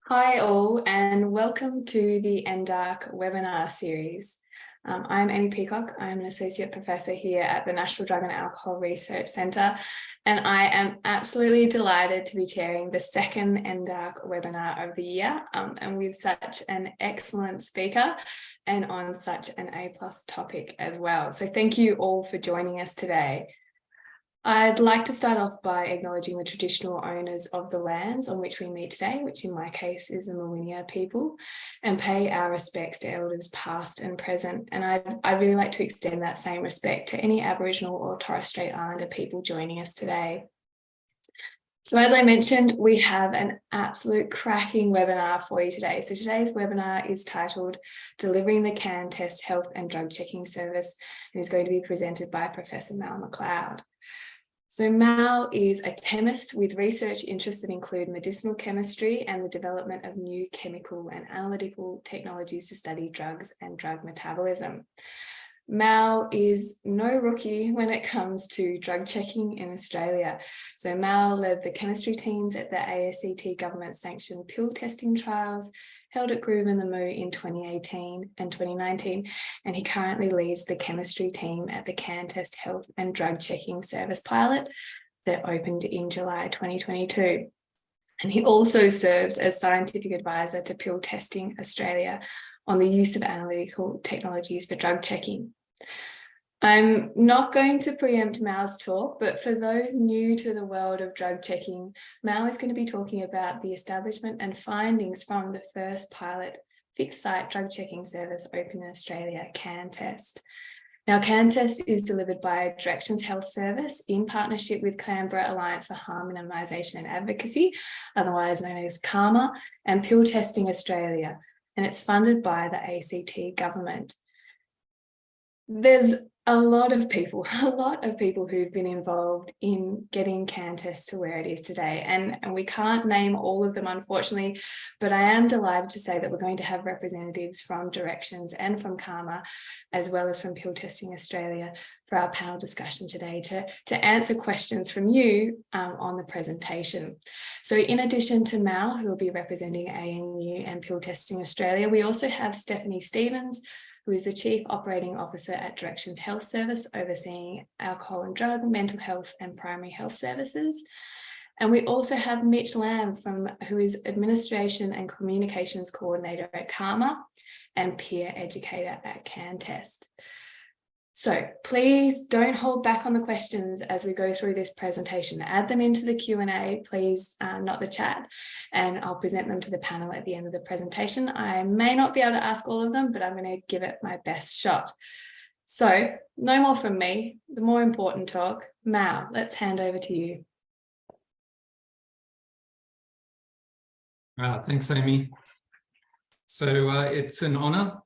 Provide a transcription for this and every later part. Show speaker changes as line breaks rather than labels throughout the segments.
Hi all, and welcome to the NDARC webinar series. I'm Amy Peacock. I'm an Associate Professor here at the National Drug and Alcohol Research Centre, and I am absolutely delighted to be chairing the second NDARC webinar of the year, and with such an excellent speaker and on such an A+ topic as well. So thank you all for joining us today. I'd like to start off by acknowledging the traditional owners of the lands on which we meet today, which in my case is the Mawinea people, and pay our respects to elders past and present. And I'd really like to extend that same respect to any Aboriginal or Torres Strait Islander people joining us today. So as I mentioned, we have an absolute cracking webinar for you today. So today's webinar is titled Delivering the CanTEST Health and Drug Checking Service, and is going to be presented by Professor Mal McLeod. So Mal is a chemist with research interests that include medicinal chemistry and the development of new chemical and analytical technologies to study drugs and drug metabolism. Mal is no rookie when it comes to drug checking in Australia. So Mal led the chemistry teams at the ASCT government-sanctioned pill testing trials held at Groove in the Moo in 2018 and 2019, and he currently leads the chemistry team at the CanTEST Health and Drug Checking Service pilot that opened in July 2022. And he also serves as scientific advisor to Pill Testing Australia on the use of analytical technologies for drug checking. I'm not going to preempt Mal's talk, but for those new to the world of drug checking, Mal is going to be talking about the establishment and findings from the first pilot fixed site drug checking service open in Australia, CanTEST. Now, CanTEST is delivered by Directions Health Service in partnership with Canberra Alliance for Harm Minimisation and Advocacy, otherwise known as CARMA, and Pill Testing Australia, and it's funded by the ACT government. There's a lot of people who've been involved in getting CanTEST to where it is today. And we can't name all of them, unfortunately, but I am delighted to say that we're going to have representatives from Directions and from CARMA, as well as from Pill Testing Australia, for our panel discussion today to answer questions from you on the presentation. So in addition to Mal, who will be representing ANU and Pill Testing Australia, we also have Stephanie Stevens, who is the Chief Operating Officer at Directions Health Service, overseeing alcohol and drug, mental health and primary health services. And we also have Mitch Lamb, who is Administration and Communications Coordinator at CARMA and Peer Educator at CanTEST. So please don't hold back on the questions as we go through this presentation. Add them into the Q&A, please, not the chat, and I'll present them to the panel at the end of the presentation. I may not be able to ask all of them, but I'm going to give it my best shot. So no more from me, the more important talk. Mal, let's hand over to you.
Thanks, Amy. So it's an honour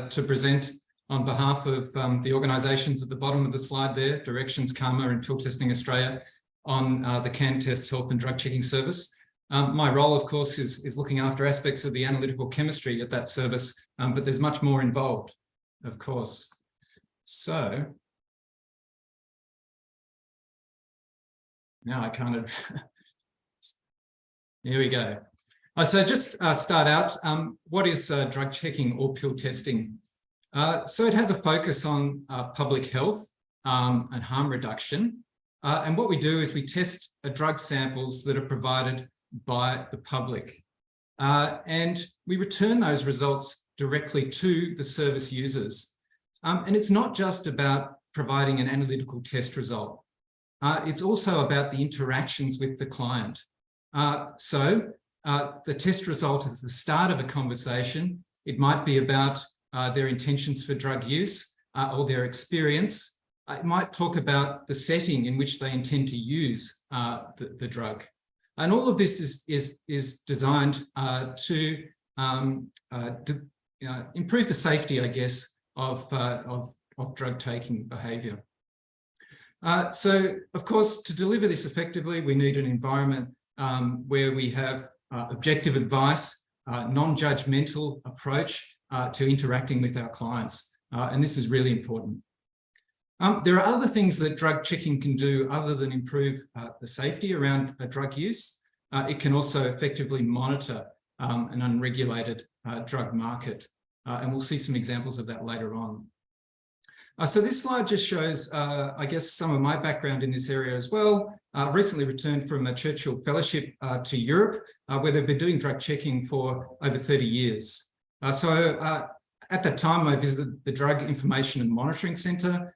to present on behalf of the organisations at the bottom of the slide there, Directions, CARMA and Pill Testing Australia, on the CanTEST Health and Drug Checking Service. My role, of course, is looking after aspects of the analytical chemistry at that service, but there's much more involved, of course. So now I kind of, here we go. So just start out, what is drug checking or pill testing? So it has a focus on public health and harm reduction. And what we do is we test drug samples that are provided by the public. And we return those results directly to the service users. And it's not just about providing an analytical test result. It's also about the interactions with the client. So the test result is the start of a conversation. It might be about their intentions for drug use or their experience. It might talk about the setting in which they intend to use the drug. And all of this is designed to improve the safety, I guess, of drug taking behaviour. So, of course, to deliver this effectively, we need an environment where we have objective advice, non-judgmental approach to interacting with our clients. And this is really important. There are other things that drug checking can do other than improve the safety around drug use. It can also effectively monitor an unregulated drug market. And we'll see some examples of that later on. So this slide just shows, I guess, some of my background in this area as well. Recently returned from a Churchill Fellowship to Europe, where they've been doing drug checking for over 30 years. At that time, I visited the Drug Information and Monitoring Centre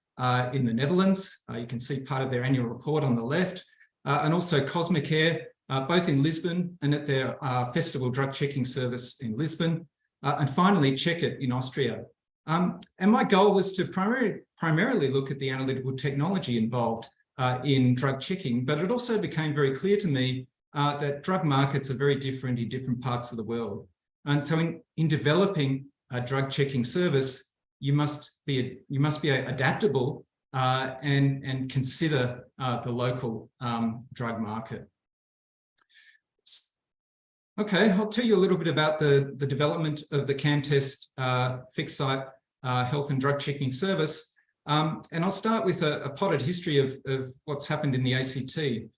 in the Netherlands. You can see part of their annual report on the left, and also Cosmicare, both in Lisbon and at their festival drug checking service in Lisbon, and finally Check It in Austria. And my goal was to primarily look at the analytical technology involved in drug checking, but it also became very clear to me that drug markets are very different in different parts of the world. And so in developing a drug checking service, you must be adaptable and consider the local drug market. Okay, I'll tell you a little bit about the development of the CanTEST fixed site health and drug checking service. And I'll start with a potted history of what's happened in the ACT.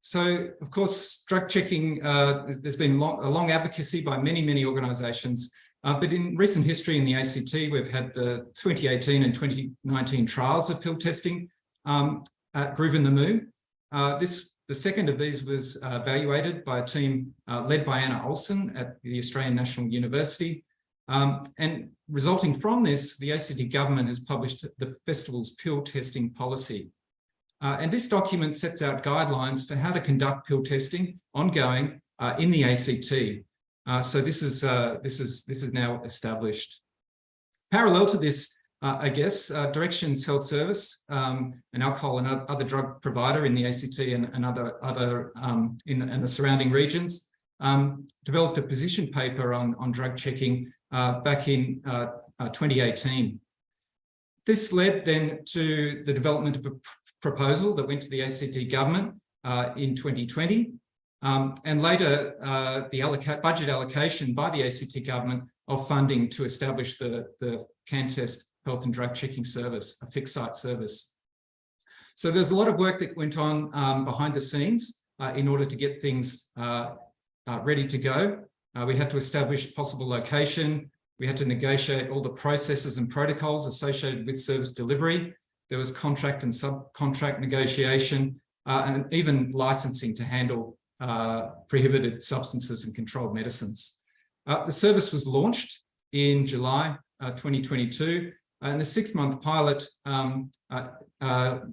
So, of course, drug checking, there's been a long advocacy by many organisations, but in recent history in the ACT, we've had the 2018 and 2019 trials of pill testing at Groove in the Moon. The second of these was evaluated by a team led by Anna Olsen at the Australian National University. And resulting from this, the ACT government has published the festival's pill testing policy. And this document sets out guidelines for how to conduct pill testing ongoing in the ACT. So this is now established. Parallel to this, I guess, Directions Health Service, an alcohol and other drug provider in the ACT and other in the surrounding regions, developed a position paper on drug checking back in 2018. This led then to the development of a proposal that went to the ACT government in 2020, and later the budget allocation by the ACT government of funding to establish the CanTEST health and drug checking service, a fixed site service. So there's a lot of work that went on behind the scenes in order to get things ready to go. We had to establish possible location. We had to negotiate all the processes and protocols associated with service delivery. There was contract and subcontract negotiation, and even licensing to handle prohibited substances and controlled medicines. The service was launched in July 2022, and the 6-month pilot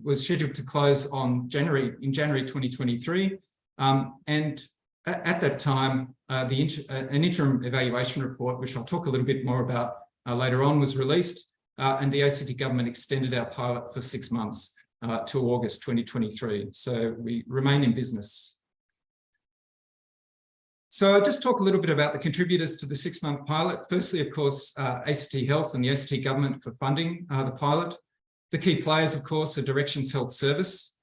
was scheduled to close in January 2023. And at that time, an interim evaluation report, which I'll talk a little bit more about later on, was released, and the ACT government extended our pilot for 6 months to August 2023. So we remain in business. So I'll just talk a little bit about the contributors to the 6-month pilot. Firstly, of course, ACT Health and the ACT government for funding the pilot. The key players, of course, are Directions Health Services,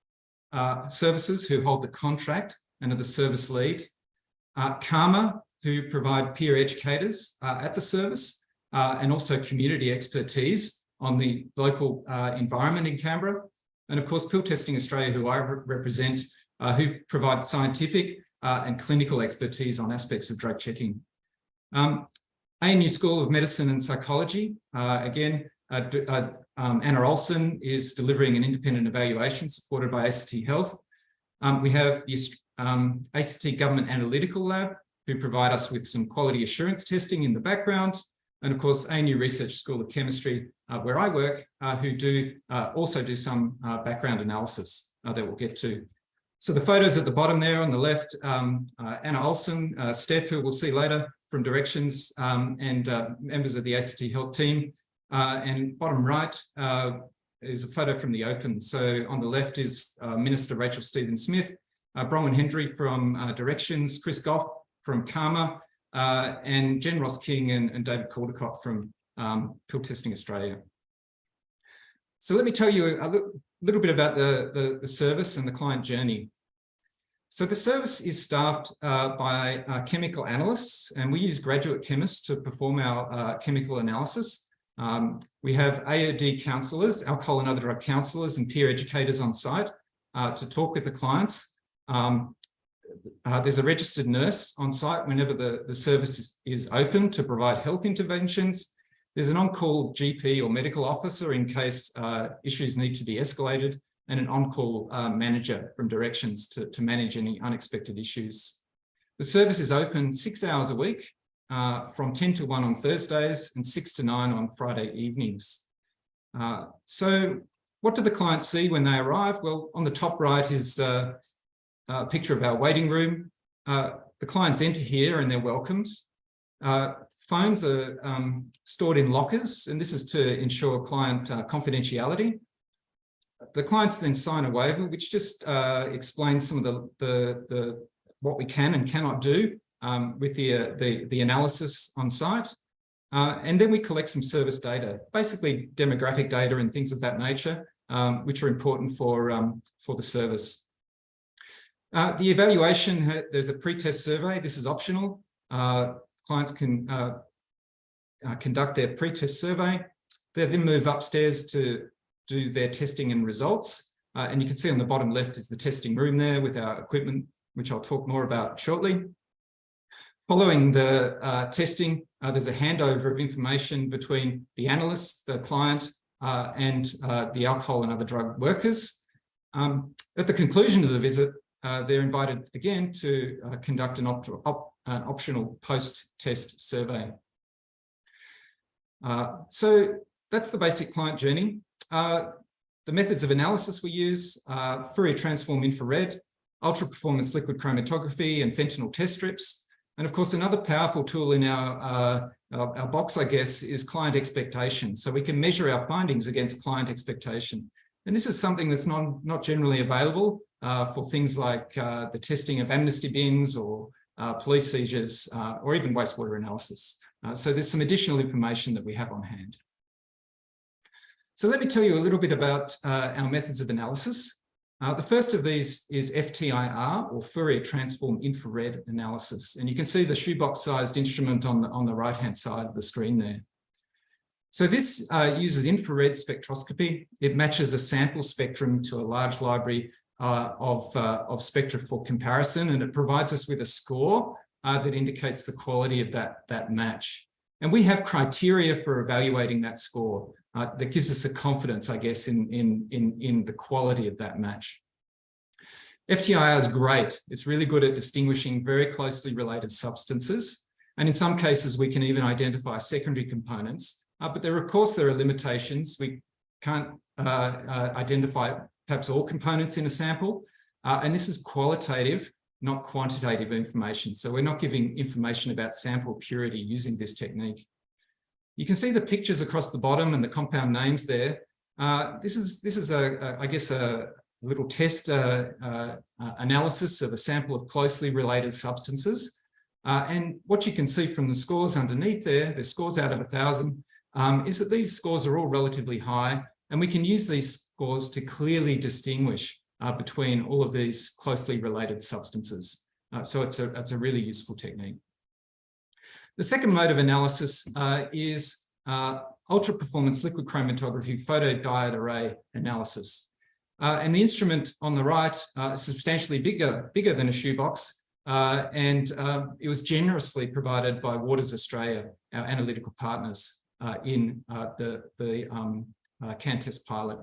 who hold the contract and are the service lead. CARMA, who provide peer educators at the service, and also community expertise on the local environment in Canberra. And of course, Pill Testing Australia, who I represent, who provide scientific and clinical expertise on aspects of drug checking. ANU School of Medicine and Psychology, again, Anna Olsen is delivering an independent evaluation supported by ACT Health. We have the ACT Government Analytical Lab, who provide us with some quality assurance testing in the background. And of course, ANU Research School of Chemistry, where I work, who also do some background analysis that we'll get to. So the photos at the bottom there on the left, Anna Olsen, Steph, who we'll see later from Directions, and members of the ACT Health team. And bottom right is a photo from the Open. So on the left is Minister Rachel Stephen-Smith, Bronwyn Hendry from Directions, Chris Goff from CARMA, and Jen Ross-King and David Caldecott from Pill Testing Australia. So let me tell you a little bit about the service and the client journey. So the service is staffed by chemical analysts, and we use graduate chemists to perform our chemical analysis. We have AOD counsellors, alcohol and other drug counsellors, and peer educators on site to talk with the clients. there's a registered nurse on site whenever the service is open to provide health interventions. There's an on-call GP or medical officer in case issues need to be escalated, and an on-call manager from directions to manage any unexpected issues. The service is open 6 hours a week, from 10 to 1 on Thursdays and 6 to 9 on Friday evenings. So what do the clients see when they arrive? Well, on the top right is a picture of our waiting room. The clients enter here and they're welcomed. Phones are stored in lockers, and this is to ensure client confidentiality. The clients then sign a waiver, which just explains some of the what we can and cannot do with the analysis on site. And then we collect some service data, basically demographic data and things of that nature, which are important for the service. The evaluation, there's a pre-test survey. This is optional. Clients can conduct their pre-test survey. They then move upstairs to do their testing and results. And you can see on the bottom left is the testing room there with our equipment, which I'll talk more about shortly. Following the testing, there's a handover of information between the analyst, the client, and the alcohol and other drug workers. At the conclusion of the visit, they're invited again to conduct an optional post-test survey. So that's the basic client journey. The methods of analysis we use, Fourier transform infrared, ultra-performance liquid chromatography, and fentanyl test strips. And of course, another powerful tool in our box, I guess, is client expectation. So we can measure our findings against client expectation. And this is something that's not generally available for things like the testing of amnesty bins or police seizures or even wastewater analysis. So there's some additional information that we have on hand. So let me tell you a little bit about our methods of analysis. The first of these is FTIR, or Fourier transform infrared analysis. And you can see the shoebox-sized instrument on the right-hand side of the screen there. So this uses infrared spectroscopy. It matches a sample spectrum to a large library of spectra for comparison, and it provides us with a score that indicates the quality of that match. And we have criteria for evaluating that score that gives us a confidence, I guess, in the quality of that match. FTIR is great. It's really good at distinguishing very closely related substances. And in some cases, we can even identify secondary components. But of course, there are limitations. We can't identify perhaps all components in a sample. And this is qualitative, not quantitative information. So we're not giving information about sample purity using this technique. You can see the pictures across the bottom and the compound names there. This is I guess a little test analysis of a sample of closely related substances. And what you can see from the scores underneath there, the scores out of 1,000, is that these scores are all relatively high, and we can use these scores to clearly distinguish between all of these closely related substances. So it's a really useful technique. The second mode of analysis is ultra-performance liquid chromatography photodiode array analysis. And the instrument on the right is substantially bigger than a shoebox, and it was generously provided by Waters Australia, our analytical partners in the CanTEST pilot.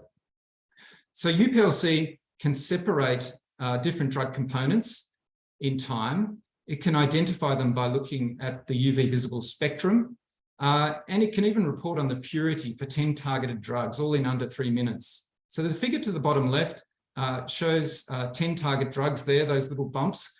So UPLC can separate different drug components in time. It can identify them by looking at the UV visible spectrum, and it can even report on the purity for 10 targeted drugs, all in under 3 minutes. So the figure to the bottom left shows 10 target drugs there, those little bumps.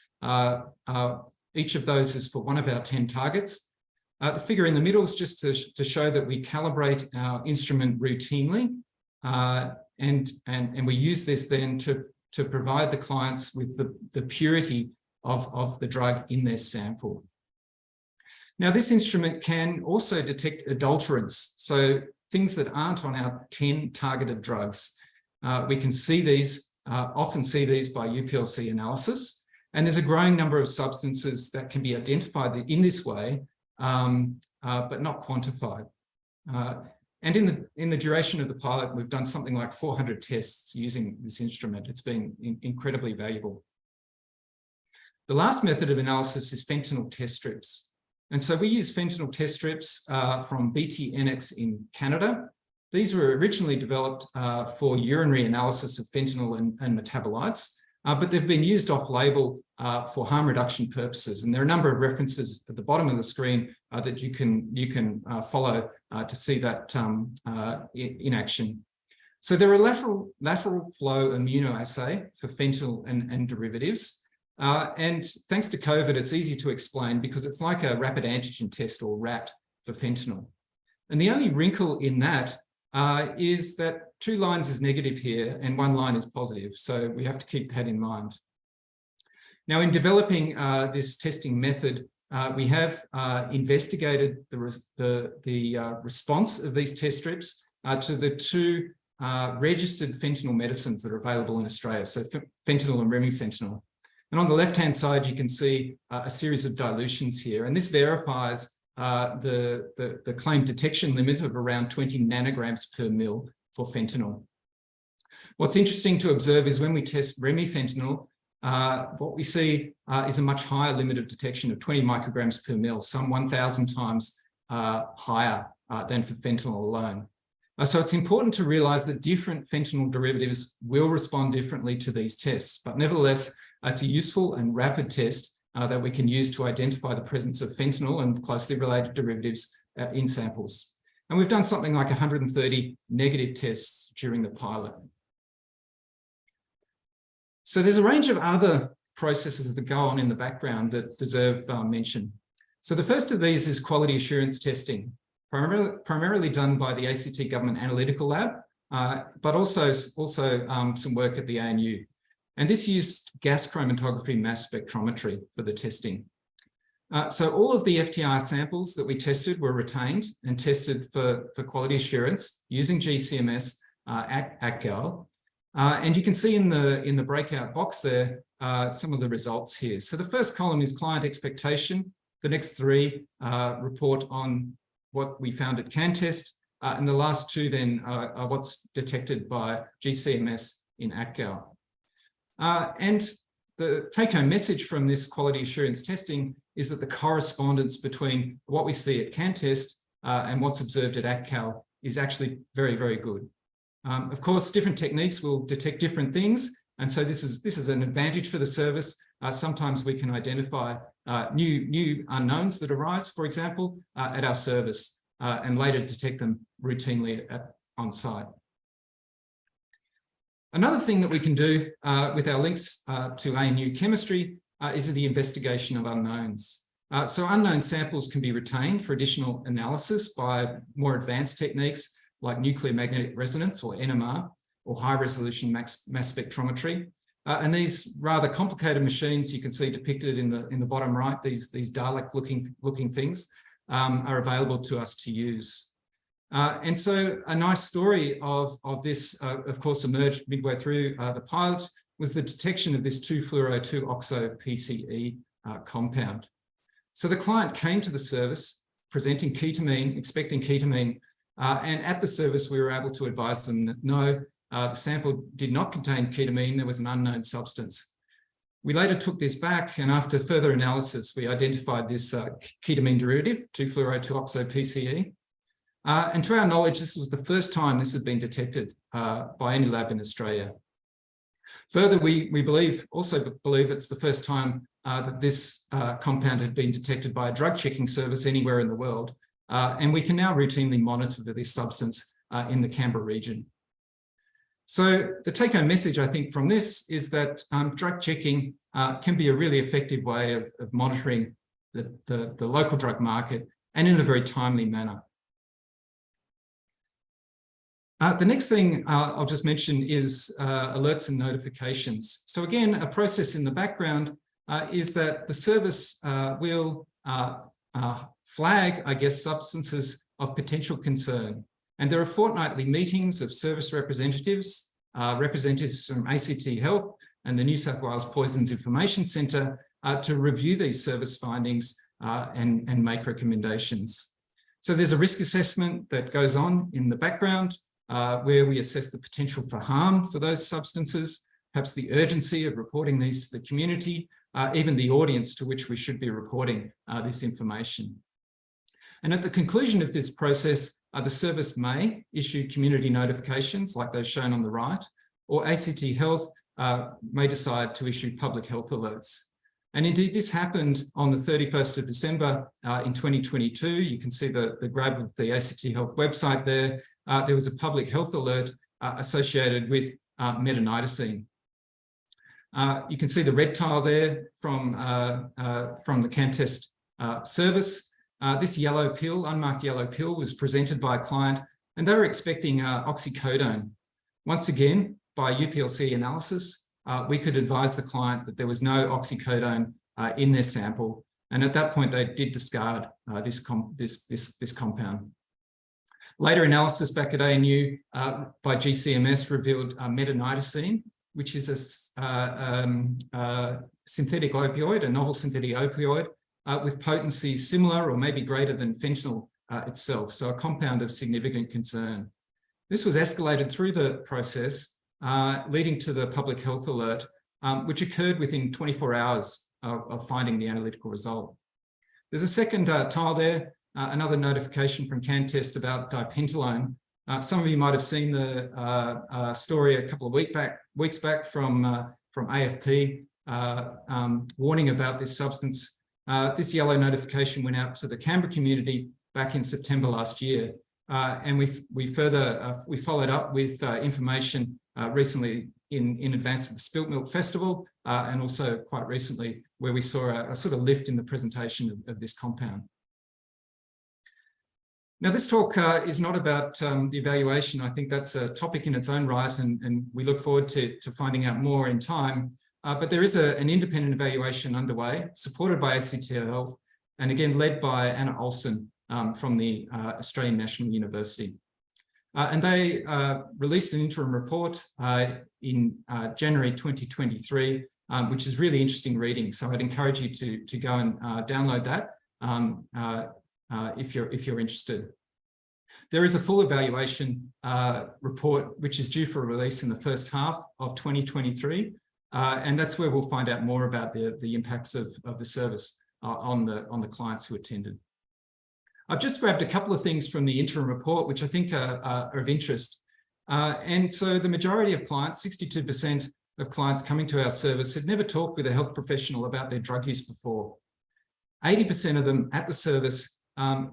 Each of those is for one of our 10 targets. The figure in the middle is just to show that we calibrate our instrument routinely, and we use this then to provide the clients with the purity of the drug in their sample. Now, this instrument can also detect adulterants, so things that aren't on our 10 targeted drugs. We can see these, often see these by UPLC analysis, and there's a growing number of substances that can be identified in this way, but not quantified. And in the duration of the pilot, we've done something like 400 tests using this instrument. It's been incredibly valuable. The last method of analysis is fentanyl test strips. And so we use fentanyl test strips from BTNX in Canada. These were originally developed for urinary analysis of fentanyl and metabolites, but they've been used off-label for harm reduction purposes. And there are a number of references at the bottom of the screen that you can follow to see that in action. So they're a lateral flow immunoassay for fentanyl and derivatives. And thanks to COVID, it's easy to explain because it's like a rapid antigen test, or RAT, for fentanyl. And the only wrinkle in that is that 2 lines is negative here and 1 line is positive. So we have to keep that in mind. Now, in developing this testing method, we have investigated the response of these test strips to the 2 registered fentanyl medicines that are available in Australia, so fentanyl and remifentanil. And on the left-hand side, you can see a series of dilutions here, and this verifies the claimed detection limit of around 20 nanograms per mil for fentanyl. What's interesting to observe is when we test remifentanil, what we see is a much higher limit of detection of 20 micrograms per mil, some 1,000 times higher than for fentanyl alone. So it's important to realize that different fentanyl derivatives will respond differently to these tests, but nevertheless, it's a useful and rapid test that we can use to identify the presence of fentanyl and closely related derivatives in samples. And we've done something like 130 negative tests during the pilot. So there's a range of other processes that go on in the background that deserve mention. So the first of these is quality assurance testing, primarily done by the ACT Government Analytical Lab, but also some work at the ANU. And this used gas chromatography mass spectrometry for the testing. So all of the FTR samples that we tested were retained and tested for quality assurance using GCMS at ACGAL. And you can see in the breakout box there some of the results here. So the first column is client expectation. The next 3 report on what we found at CanTEST. And the last 2 then are what's detected by GCMS in ACGAL. And the take-home message from this quality assurance testing is that the correspondence between what we see at CanTEST and what's observed at ACGAL is actually very, very good. Of course, different techniques will detect different things, and so this is an advantage for the service. Sometimes we can identify new unknowns that arise, for example, at our service, and later detect them routinely on site. Another thing that we can do with our links to ANU chemistry is the investigation of unknowns. So unknown samples can be retained for additional analysis by more advanced techniques like nuclear magnetic resonance, or NMR, or high resolution mass spectrometry. And these rather complicated machines you can see depicted in the bottom right, these Dalek looking things, are available to us to use. And so a nice story of this, of course, emerged midway through the pilot, was the detection of this 2-fluoro-2-oxo-PCE compound. So the client came to the service presenting ketamine, expecting ketamine, and at the service we were able to advise them that no, the sample did not contain ketamine, there was an unknown substance. We later took this back, and after further analysis, we identified this ketamine derivative, 2-fluoro-2-oxo-PCE. And to our knowledge, this was the first time this had been detected by any lab in Australia. Further, we also believe it's the first time that this compound had been detected by a drug checking service anywhere in the world. And we can now routinely monitor for this substance in the Canberra region. So the take-home message, I think, from this is that drug checking can be a really effective way of monitoring the local drug market, and in a very timely manner. The next thing I'll just mention is alerts and notifications. So again, a process in the background is that the service will flag, I guess, substances of potential concern. And there are fortnightly meetings of service representatives, representatives from ACT Health and the New South Wales Poisons Information Centre to review these service findings and make recommendations. So there's a risk assessment that goes on in the background where we assess the potential for harm for those substances, perhaps the urgency of reporting these to the community, even the audience to which we should be reporting this information. And at the conclusion of this process, the service may issue community notifications like those shown on the right, or ACT Health may decide to issue public health alerts. And indeed, this happened on the 31st of December in 2022. You can see the grab of the ACT Health website there. There was a public health alert associated with metanidosine. You can see the red tile there from the CanTEST service. This yellow pill, unmarked yellow pill, was presented by a client, and they were expecting oxycodone. Once again, by UPLC analysis, we could advise the client that there was no oxycodone in their sample, and at that point they did discard this compound. Later analysis back at ANU by GCMS revealed metanidosine, which is a synthetic opioid, a novel synthetic opioid, with potency similar or maybe greater than fentanyl itself, so a compound of significant concern. This was escalated through the process, leading to the public health alert, which occurred within 24 hours of finding the analytical result. There's a second tile there, another notification from CanTEST about dipentolone. Some of you might have seen the story a couple of weeks back from AFP warning about this substance. This yellow notification went out to the Canberra community back in September last year, and we followed up with information recently in advance of the Spilt Milk Festival, and also quite recently where we saw a sort of lift in the presentation of this compound. Now, this talk is not about the evaluation. I think that's a topic in its own right, and we look forward to finding out more in time. But there is an independent evaluation underway, supported by ACT Health, and again, led by Anna Olsen from the Australian National University. And they released an interim report in January 2023, which is really interesting reading. So I'd encourage you to go and download that if you're interested. There is a full evaluation report, which is due for release in the first half of 2023. And that's where we'll find out more about the impacts of the service on the clients who attended. I've just grabbed a couple of things from the interim report, which I think are of interest. And so the majority of clients, 62% of clients coming to our service, had never talked with a health professional about their drug use before. 80% of them at the service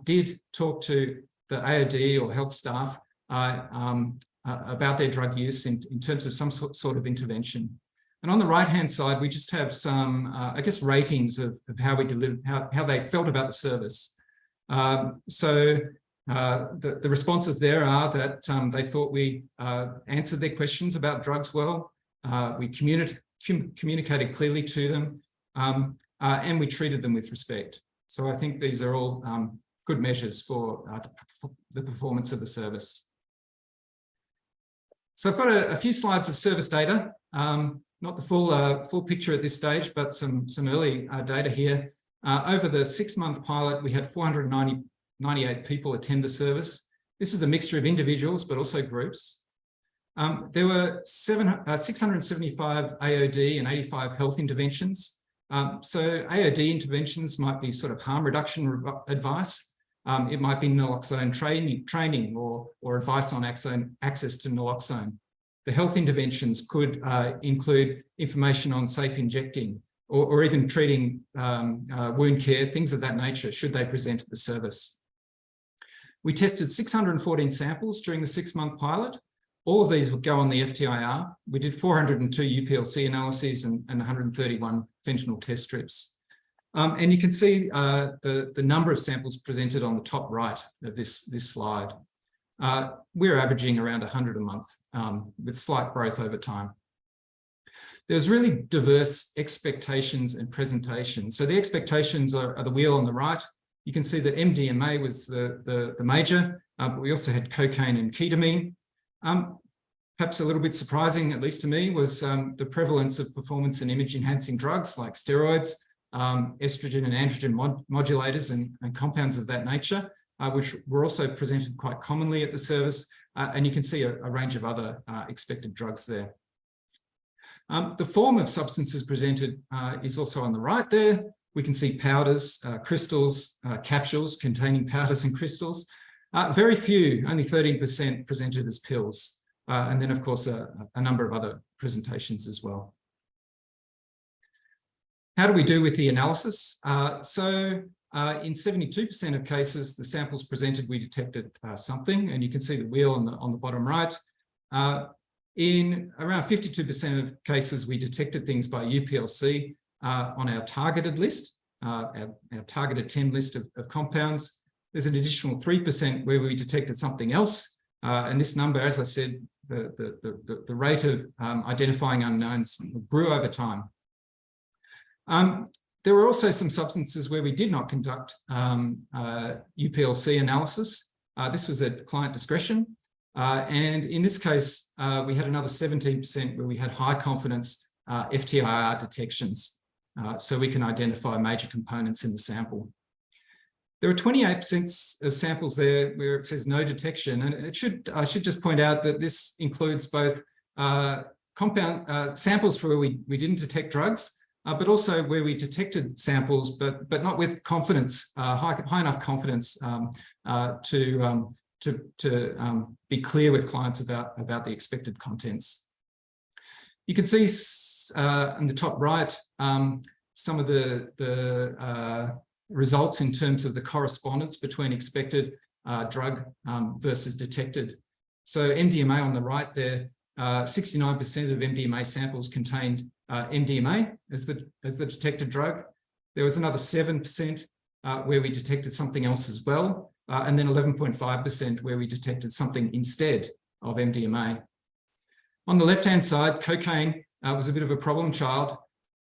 did talk to the AOD or health staff about their drug use in terms of some sort of intervention. And on the right-hand side, we just have some, I guess, ratings of how we delivered, how they felt about the service. The responses there are that they thought we answered their questions about drugs well, we communicated clearly to them, and we treated them with respect. So I think these are all good measures for the performance of the service. So I've got a few slides of service data. Not the full picture at this stage, but some early data here. Over the 6-month pilot, we had 498 people attend the service. This is a mixture of individuals, but also groups. There were 675 AOD and 85 health interventions. So AOD interventions might be sort of harm reduction advice. It might be naloxone training or advice on access to naloxone. The health interventions could include information on safe injecting or even treating wound care, things of that nature, should they present at the service. We tested 614 samples during the 6-month pilot. All of these would go on the FTIR. We did 402 UPLC analyses and 131 fentanyl test strips. And you can see the number of samples presented on the top right of this slide. We're averaging around 100 a month with slight growth over time. There's really diverse expectations and presentations. So the expectations are the wheel on the right. You can see that MDMA was the major, but we also had cocaine and ketamine. Perhaps a little bit surprising, at least to me, was the prevalence of performance and image enhancing drugs like steroids, estrogen and androgen modulators and compounds of that nature, which were also presented quite commonly at the service. And you can see a range of other expected drugs there. The form of substances presented is also on the right there. We can see powders, crystals, capsules containing powders and crystals. Very few, only 13% presented as pills. And then, of course, a number of other presentations as well. How do we do with the analysis? In 72% of cases, the samples presented, we detected something, and you can see the wheel on the bottom right. In around 52% of cases, we detected things by UPLC on our targeted list, our targeted 10 list of compounds. There's an additional 3% where we detected something else. And this number, as I said, the rate of identifying unknowns grew over time. There were also some substances where we did not conduct UPLC analysis. This was at client discretion. And in this case, we had another 17% where we had high confidence FTIR detections. So we can identify major components in the sample. There are 28% of samples there where it says no detection. And I should just point out that this includes both samples where we didn't detect drugs, but also where we detected samples, but not with confidence, high enough confidence to be clear with clients about the expected contents. You can see in the top right some of the results in terms of the correspondence between expected drug versus detected. So MDMA on the right there, 69% of MDMA samples contained MDMA as the detected drug. There was another 7% where we detected something else as well, and then 11.5% where we detected something instead of MDMA. On the left-hand side, cocaine was a bit of a problem child.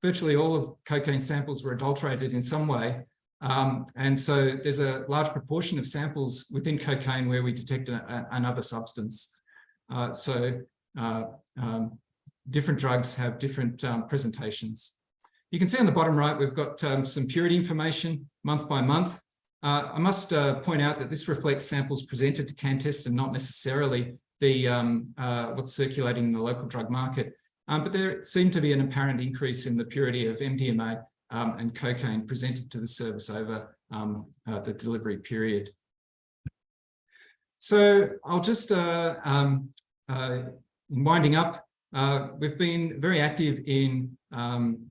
Virtually all of cocaine samples were adulterated in some way. And so there's a large proportion of samples within cocaine where we detected another substance. Different drugs have different presentations. You can see on the bottom right, we've got some purity information month by month. I must point out that this reflects samples presented to CanTEST and not necessarily what's circulating in the local drug market. But there seemed to be an apparent increase in the purity of MDMA and cocaine presented to the service over the delivery period. So I'll just, in winding up, we've been very active in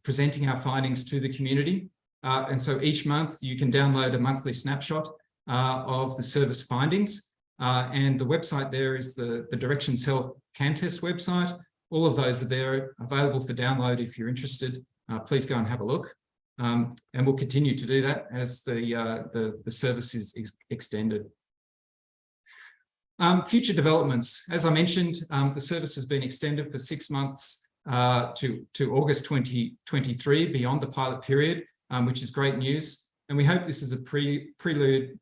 presenting our findings to the community. And so each month you can download a monthly snapshot of the service findings. And the website there is the Directions Health CanTEST website. All of those are there available for download if you're interested. Please go and have a look. And we'll continue to do that as the service is extended. Future developments. As I mentioned, the service has been extended for 6 months to August 2023 beyond the pilot period, which is great news. And we hope this is a prelude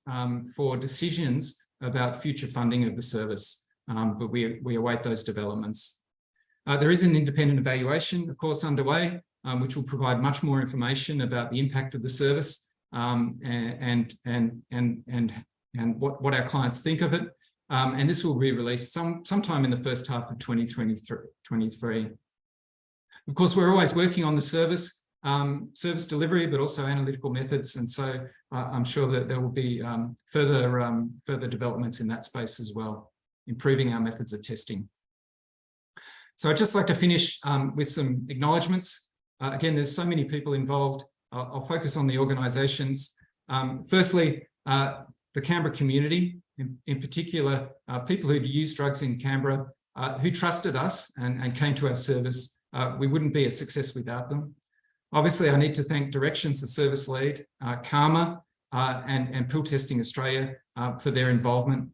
for decisions about future funding of the service, but we await those developments. There is an independent evaluation, of course, underway, which will provide much more information about the impact of the service and what our clients think of it. And this will be released sometime in the first half of 2023. Of course, we're always working on the service delivery, but also analytical methods. And so I'm sure that there will be further developments in that space as well, improving our methods of testing. So I'd just like to finish with some acknowledgements. Again, there's so many people involved. I'll focus on the organisations. Firstly, the Canberra community, in particular, people who'd used drugs in Canberra, who trusted us and came to our service. We wouldn't be a success without them. Obviously, I need to thank Directions, the service lead, CARMA, and Pill Testing Australia for their involvement.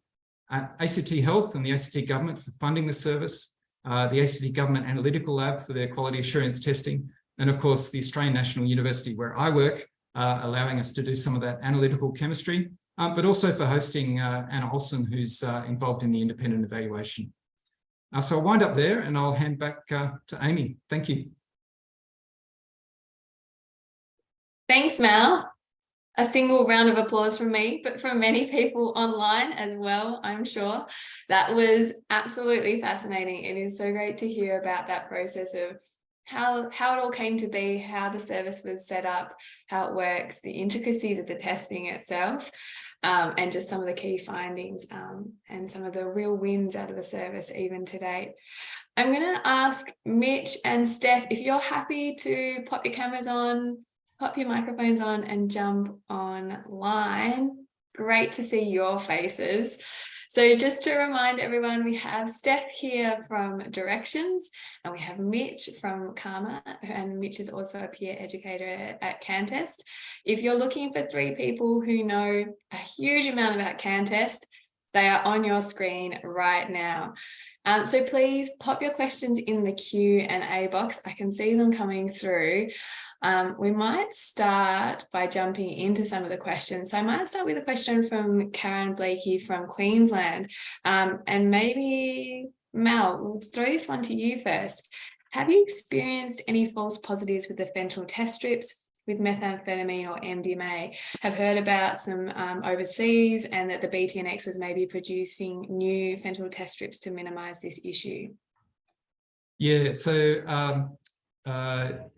ACT Health and the ACT Government for funding the service, the ACT Government Analytical Lab for their quality assurance testing, and of course, the Australian National University where I work, allowing us to do some of that analytical chemistry, but also for hosting Anna Olsen, who's involved in the independent evaluation. So I'll wind up there and I'll hand back to Amy. Thank you.
Thanks, Mal. A single round of applause from me, but from many people online as well, I'm sure. That was absolutely fascinating. It is so great to hear about that process of how it all came to be, how the service was set up, how it works, the intricacies of the testing itself, and just some of the key findings, and some of the real wins out of the service even to date. I'm going to ask Mitch and Steph if you're happy to pop your cameras on, pop your microphones on and jump online. Great to see your faces. So just to remind everyone, we have Steph here from Directions and we have Mitch from Karma, and Mitch is also a peer educator at CanTEST. If you're looking for 3 people who know a huge amount about CanTEST, they are on your screen right now. So please pop your questions in the Q&A box. I can see them coming through. We might start by jumping into some of the questions. So I might start with a question from Karen Blakey from Queensland. And maybe Mel, we'll throw this one to you first. Have you experienced any false positives with the fentanyl test strips with methamphetamine or MDMA? Have heard about some overseas, and that the BTNX was maybe producing new fentanyl test strips to minimise this issue?
Yeah, so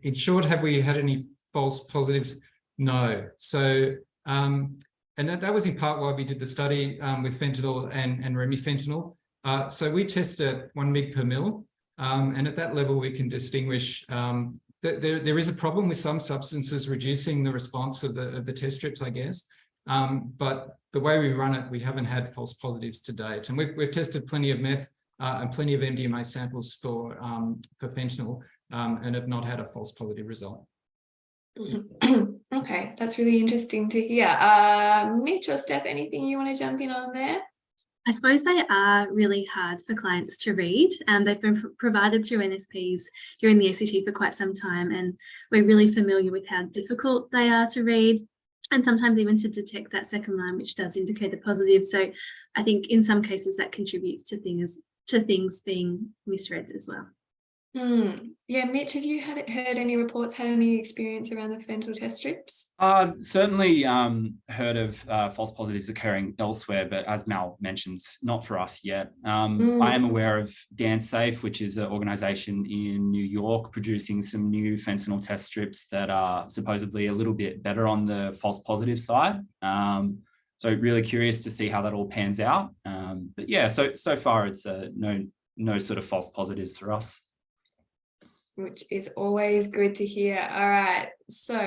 in short, have we had any false positives? No. So, and that was in part why we did the study with fentanyl and remifentanil. So we test at 1 mg per mil, and at that level we can distinguish there is a problem with some substances reducing the response of the test strips, I guess. But the way we run it, we haven't had false positives to date. And we've tested plenty of meth and plenty of MDMA samples for fentanyl, and have not had a false positive result.
Okay, that's really interesting to hear. Mitch or Steph, anything you want to jump in on there?
I suppose they are really hard for clients to read. They've been provided through NSPs here in the ACT for quite some time, and we're really familiar with how difficult they are to read, and sometimes even to detect that second line, which does indicate a positive. So I think in some cases that contributes to things being misread as well.
Yeah, Mitch, have you heard any reports, had any experience around the fentanyl test strips?
Certainly heard of false positives occurring elsewhere, but as Mal mentions, not for us yet. I am aware of DanceSafe, which is an organisation in New York producing some new fentanyl test strips that are supposedly a little bit better on the false positive side. So really curious to see how that all pans out. But yeah, so far it's no sort of false positives for us.
Which is always good to hear. All right, so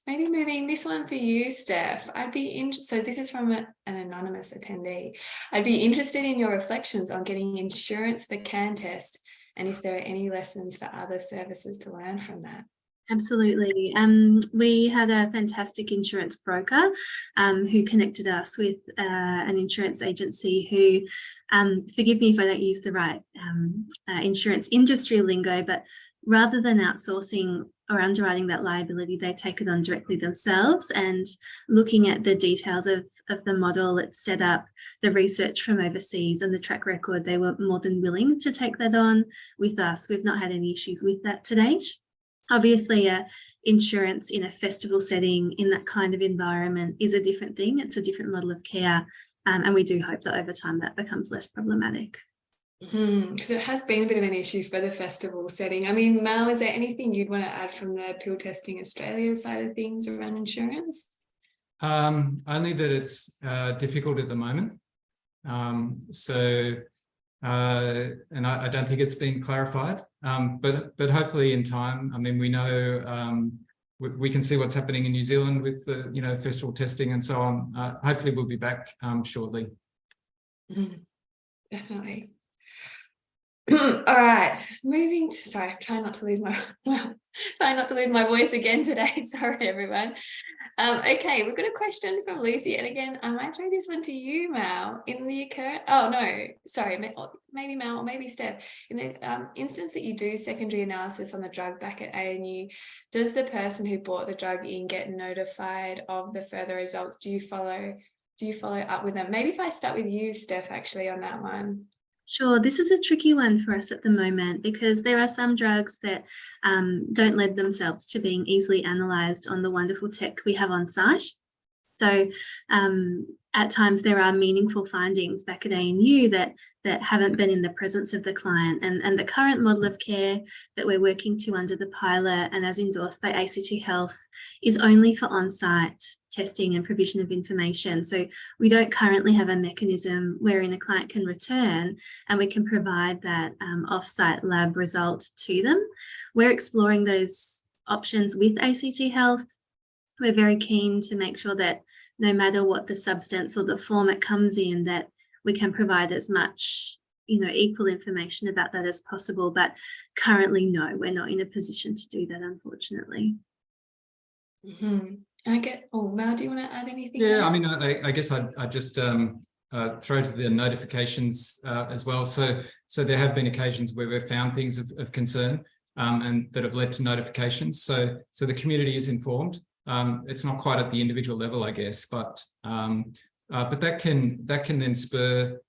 maybe moving this one for you, Steph. I'd be interested. So this is from an anonymous attendee. I'd be interested in your reflections on getting insurance for CanTEST, and if there are any lessons for other services to learn from that.
Absolutely. We had a fantastic insurance broker who connected us with an insurance agency who, forgive me if I don't use the right insurance industry lingo, but rather than outsourcing or underwriting that liability, they take it on directly themselves. And looking at the details of the model, its set up, the research from overseas and the track record, they were more than willing to take that on with us. We've not had any issues with that to date. Obviously, insurance in a festival setting in that kind of environment is a different thing. It's a different model of care. And we do hope that over time that becomes less problematic.
Because it has been a bit of an issue for the festival setting. I mean, Mal, is there anything you'd want to add from the Pill Testing Australia side of things around insurance?
Only that it's difficult at the moment. And I don't think it's been clarified, but hopefully in time. I mean, we know we can see what's happening in New Zealand with the festival testing and so on. Hopefully we'll be back shortly.
Definitely. All right, moving to, sorry, trying not to lose my voice again today. Sorry, everyone. Okay, we've got a question from Lucy, and again, I might throw this one to you, Mal. In the maybe Mal or maybe Steph. In the instance that you do secondary analysis on the drug back at ANU, does the person who bought the drug in get notified of the further results? Do you follow up with them? Maybe if I start with you, Steph, actually on that one.
Sure, this is a tricky one for us at the moment because there are some drugs that don't lend themselves to being easily analysed on the wonderful tech we have on site. So at times there are meaningful findings back at ANU that haven't been in the presence of the client. And the current model of care that we're working to under the pilot and as endorsed by ACT Health is only for on-site testing and provision of information. So we don't currently have a mechanism wherein a client can return and we can provide that off-site lab result to them. We're exploring those options with ACT Health. We're very keen to make sure that no matter what the substance or the form it comes in, that we can provide as much, equal information about that as possible. But currently, no, we're not in a position to do that, unfortunately.
Mm-hmm. Mal, do you want to add anything?
Yeah, I mean, I guess I'd just throw to the notifications as well. So there have been occasions where we've found things of concern and that have led to notifications. So the community is informed. It's not quite at the individual level, I guess, but that can then spur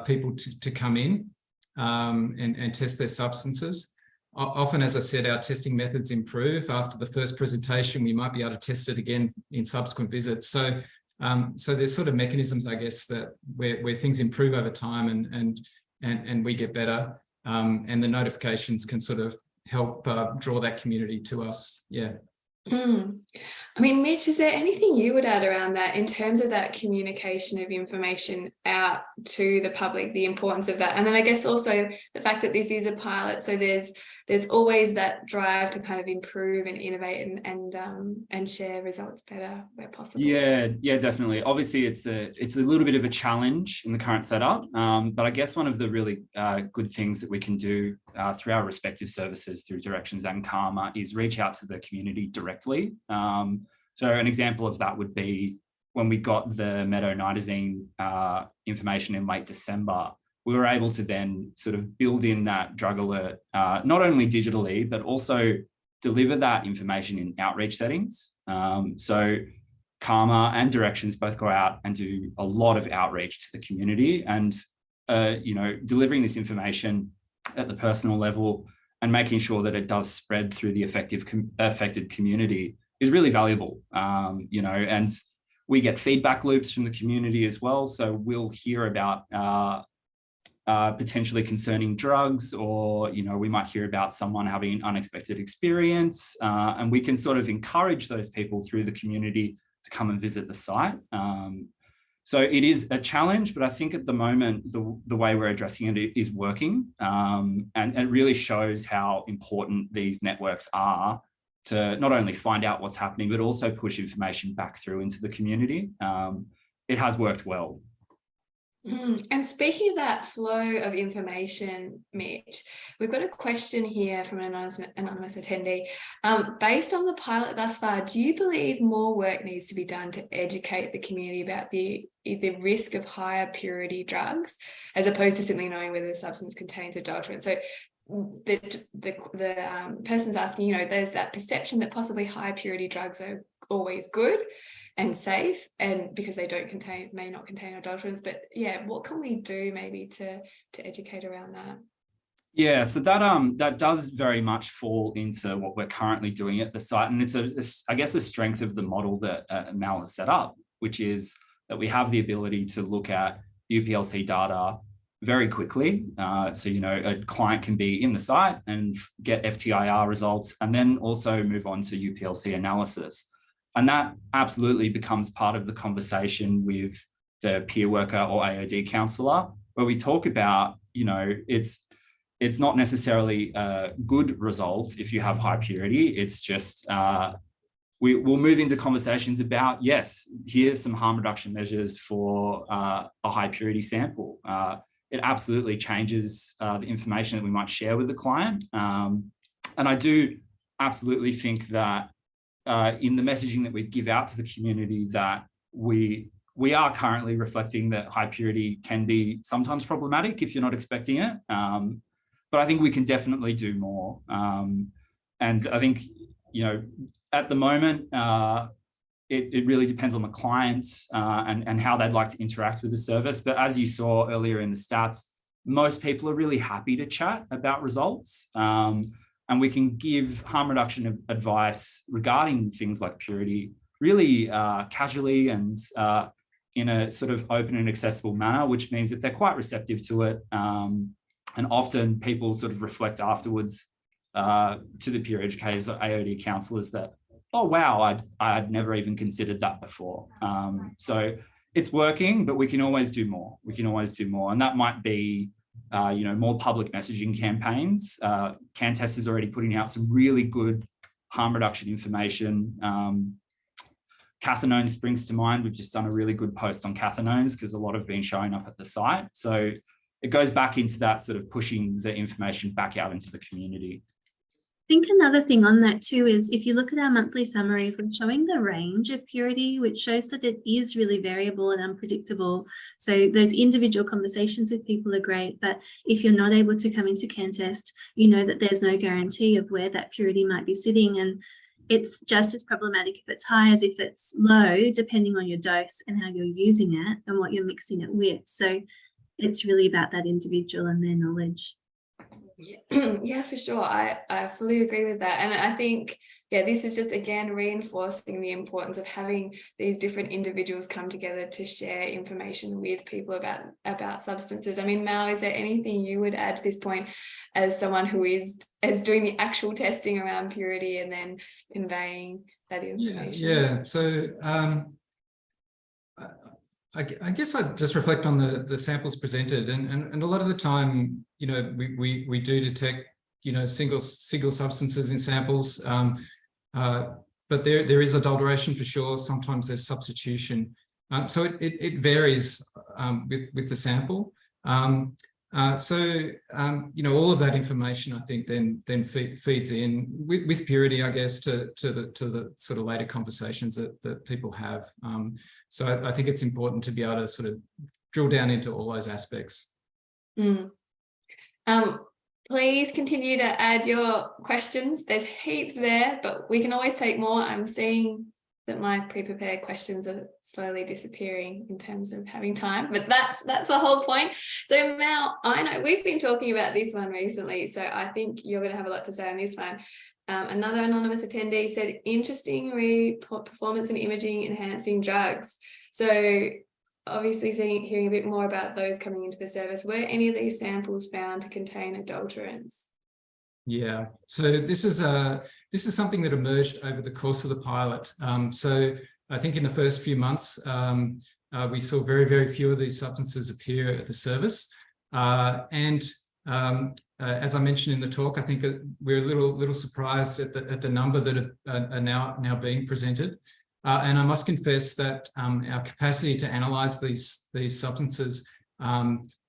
people to come in and test their substances. Often, as I said, our testing methods improve. After the first presentation, we might be able to test it again in subsequent visits. So there's sort of mechanisms, I guess, that where things improve over time and we get better, and the notifications can sort of help draw that community to us. Yeah.
I mean, Mitch, is there anything you would add around that in terms of that communication of information out to the public, the importance of that? And then I guess also the fact that this is a pilot, so there's always that drive to kind of improve and innovate and share results better where possible.
Yeah, definitely. Obviously, it's a little bit of a challenge in the current setup, but I guess one of the really good things that we can do through our respective services, through Directions and Karma, is reach out to the community directly. So an example of that would be when we got the metonidazine information in late December. We were able to then sort of build in that drug alert, not only digitally, but also deliver that information in outreach settings. So Karma and Directions both go out and do a lot of outreach to the community, and delivering this information at the personal level and making sure that it does spread through the affected community is really valuable. And we get feedback loops from the community as well. So we'll hear about potentially concerning drugs, or we might hear about someone having an unexpected experience, and we can sort of encourage those people through the community to come and visit the site. So it is a challenge, but I think at the moment the way we're addressing it is working, and it really shows how important these networks are to not only find out what's happening, but also push information back through into the community. It has worked well.
And speaking of that flow of information, Mitch, we've got a question here from an anonymous attendee. Based on the pilot thus far, do you believe more work needs to be done to educate the community about the risk of higher purity drugs, as opposed to simply knowing whether the substance contains adulterant? So the person's asking, there's that perception that possibly high purity drugs are always good and safe, and because they may not contain adulterants. But yeah, what can we do maybe to educate around that?
Yeah, so that does very much fall into what we're currently doing at the site, and it's I guess a strength of the model that Mal has set up, which is that we have the ability to look at UPLC data very quickly. So a client can be in the site and get FTIR results, and then also move on to UPLC analysis. And that absolutely becomes part of the conversation with the peer worker or AOD counsellor, where we talk about, it's not necessarily good results if you have high purity. It's just, we'll move into conversations about, yes, here's some harm reduction measures for a high purity sample. It absolutely changes the information that we might share with the client. And I do absolutely think that in the messaging that we give out to the community, that we are currently reflecting that high purity can be sometimes problematic if you're not expecting it. But I think we can definitely do more. And I think, at the moment, it really depends on the clients and how they'd like to interact with the service. But as you saw earlier in the stats, most people are really happy to chat about results. And we can give harm reduction advice regarding things like purity really casually and in a sort of open and accessible manner, which means that they're quite receptive to it. And often people sort of reflect afterwards to the peer educators or AOD counsellors that, oh, wow, I'd never even considered that before. So it's working, but we can always do more. We can always do more. And that might be, more public messaging campaigns. CanTEST is already putting out some really good harm reduction information. Cathinones springs to mind. We've just done a really good post on cathinones because a lot have been showing up at the site. So it goes back into that sort of pushing the information back out into the community.
I think another thing on that too is if you look at our monthly summaries, we're showing the range of purity, which shows that it is really variable and unpredictable. So those individual conversations with people are great, but if you're not able to come into CanTEST, you know that there's no guarantee of where that purity might be sitting, and it's just as problematic if it's high as if it's low, depending on your dose and how you're using it and what you're mixing it with. So it's really about that individual and their knowledge.
Yeah, for sure. I fully agree with that. And I think, yeah, this is just, again, reinforcing the importance of having these different individuals come together to share information with people about substances. I mean, Mal, is there anything you would add to this point as someone who is doing the actual testing around purity and then conveying that information?
Yeah. So I guess I'd just reflect on the samples presented, and a lot of the time, we do detect, single substances in samples, but there is adulteration for sure. Sometimes there's substitution, so it varies with the sample. So all of that information, I think, then feeds in with purity, I guess, to the sort of later conversations that people have. So I think it's important to be able to sort of drill down into all those aspects.
Please continue to add your questions. There's heaps there, but we can always take more. I'm seeing that my pre-prepared questions are slowly disappearing in terms of having time, but that's the whole point. So Mal, I know we've been talking about this one recently, so I think you're going to have a lot to say on this one. Another anonymous attendee said, interesting performance and imaging enhancing drugs. So obviously hearing a bit more about those coming into the service. Were any of these samples found to contain adulterants?
Yeah, so this is something that emerged over the course of the pilot. So I think in the first few months, we saw very, very few of these substances appear at the service. As I mentioned in the talk, I think we're a little surprised at the number that are now being presented. And I must confess that our capacity to analyse these substances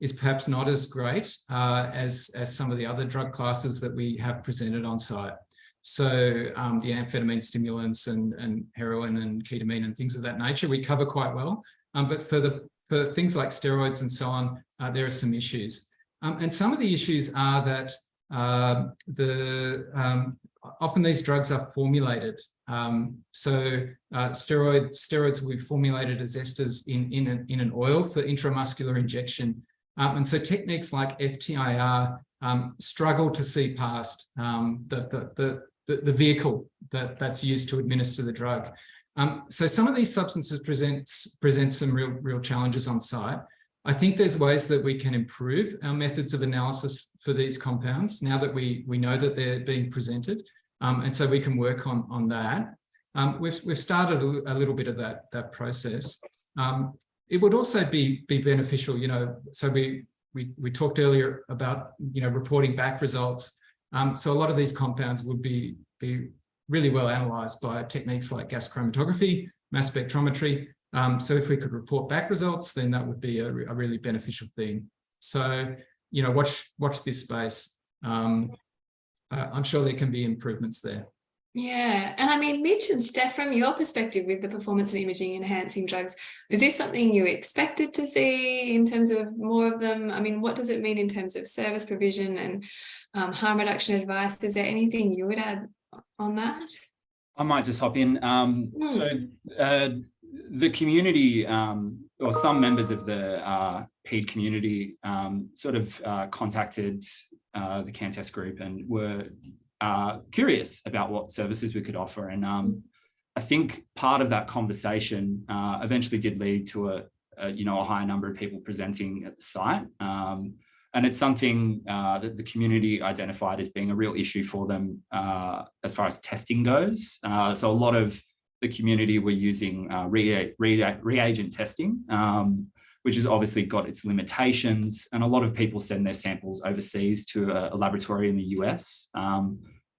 is perhaps not as great as some of the other drug classes that we have presented on site. So the amphetamine stimulants and heroin and ketamine and things of that nature, we cover quite well. But for things like steroids and so on, there are some issues. And some of the issues are that often these drugs are formulated. Steroids will be formulated as esters in an oil for intramuscular injection. And so techniques like FTIR struggle to see past the vehicle that's used to administer the drug. So some of these substances present some real challenges on site. I think there's ways that we can improve our methods of analysis for these compounds now that we know that they're being presented. And so we can work on that. We've started a little bit of that process. It would also be beneficial, so we talked earlier about, reporting back results. So a lot of these compounds would be really well analysed by techniques like gas chromatography, mass spectrometry. So if we could report back results, then that would be a really beneficial thing. So, watch this space. I'm sure there can be improvements there.
Yeah. And I mean, Mitch and Steph, from your perspective with the performance and imaging enhancing drugs, is this something you expected to see in terms of more of them? I mean, what does it mean in terms of service provision and harm reduction advice? Is there anything you would add on that?
I might just hop in. So the community, or some members of the PED community contacted the CanTEST group and were curious about what services we could offer. And I think part of that conversation eventually did lead to a higher number of people presenting at the site. And it's something that the community identified as being a real issue for them as far as testing goes. So a lot of the community were using reagent testing, which has obviously got its limitations. And a lot of people send their samples overseas to a laboratory in the US.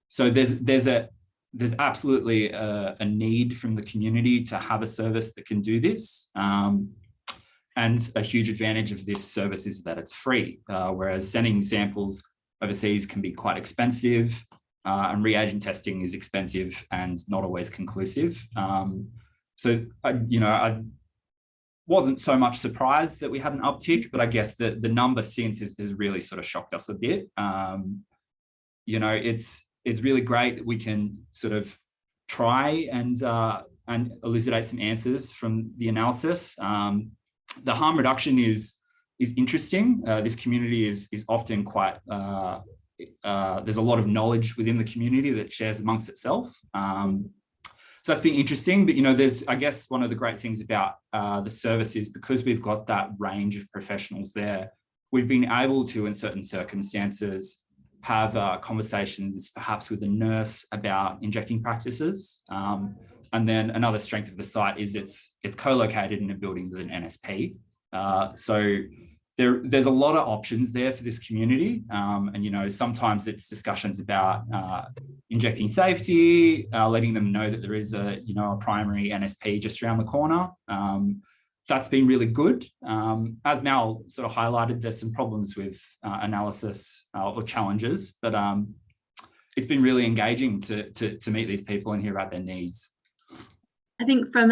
So there's absolutely a need from the community to have a service that can do this. And a huge advantage of this service is that it's free, whereas sending samples overseas can be quite expensive, and reagent testing is expensive and not always conclusive. So I wasn't so much surprised that we had an uptick, but I guess the number since has really sort of shocked us a bit. It's really great that we can sort of try and elucidate some answers from the analysis. The harm reduction is interesting. This community is often quite, there's a lot of knowledge within the community that shares amongst itself. So that's been interesting, but there's, I guess, one of the great things about the service is because we've got that range of professionals there, we've been able to, in certain circumstances, have conversations perhaps with a nurse about injecting practices. And then another strength of the site is it's co-located in a building with an NSP. So there's a lot of options there for this community. And sometimes it's discussions about injecting safety, letting them know that there is a primary NSP just around the corner. That's been really good. As Mal sort of highlighted, there's some problems with analysis or challenges, but it's been really engaging to meet these people and hear about their needs.
I think from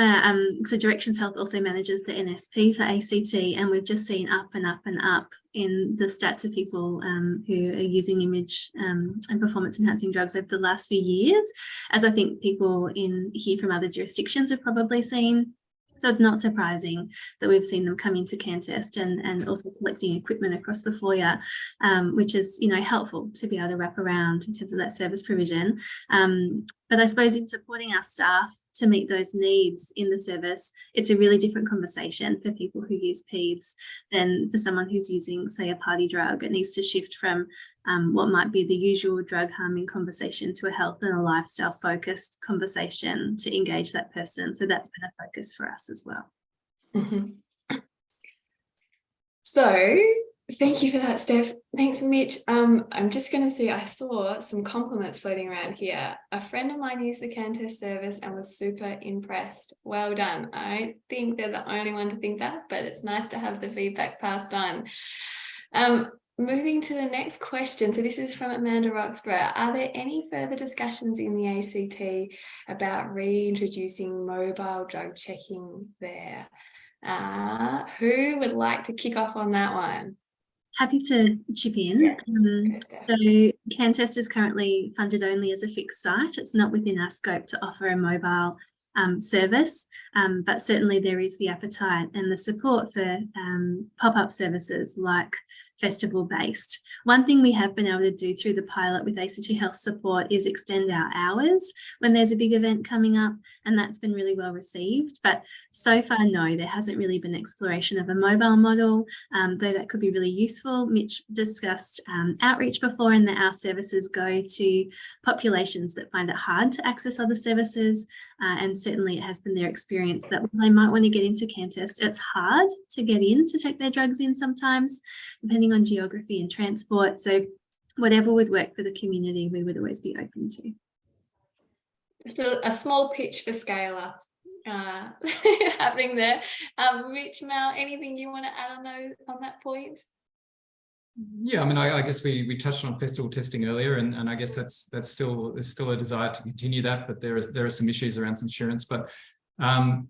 so Directions Health also manages the NSP for ACT, and we've just seen up and up and up in the stats of people who are using image and performance enhancing drugs over the last few years, as I think people in here from other jurisdictions have probably seen. So it's not surprising that we've seen them come into CanTEST and also collecting equipment across the foyer, which is helpful to be able to wrap around in terms of that service provision. But I suppose in supporting our staff to meet those needs in the service, it's a really different conversation for people who use PEDS than for someone who's using, say, a party drug. It needs to shift from what might be the usual drug harming conversation to a health and a lifestyle focused conversation to engage that person. So that's been a focus for us as well.
Mm-hmm. So thank you for that, Steph. Thanks, Mitch. I'm just going to say I saw some compliments floating around here. A friend of mine used the CanTEST service and was super impressed. Well done. I don't think they're the only one to think that, but it's nice to have the feedback passed on. Moving to the next question. So this is from Amanda Roxburgh. Are there any further discussions in the ACT about reintroducing mobile drug checking there? Who would like to kick off on that one?
Happy to chip in.
Yeah.
So CanTEST is currently funded only as a fixed site. It's not within our scope to offer a mobile service, but certainly there is the appetite and the support for pop-up services like festival-based. One thing we have been able to do through the pilot with ACT Health support is extend our hours when there's a big event coming up, and that's been really well received. But so far, no, there hasn't really been exploration of a mobile model, though that could be really useful. Mitch discussed outreach before, and that our services go to populations that find it hard to access other services, and certainly it has been their experience that when they might want to get into CanTEST, it's hard to get in to take their drugs in sometimes, depending on geography and transport. So whatever would work for the community, we would always be open to.
Just a small pitch for scale up happening there. Rich, Mal, anything you want to add on that point?
Yeah, I mean, I guess we touched on festival testing earlier, and I guess there's still a desire to continue that, but there are some issues around some insurance. But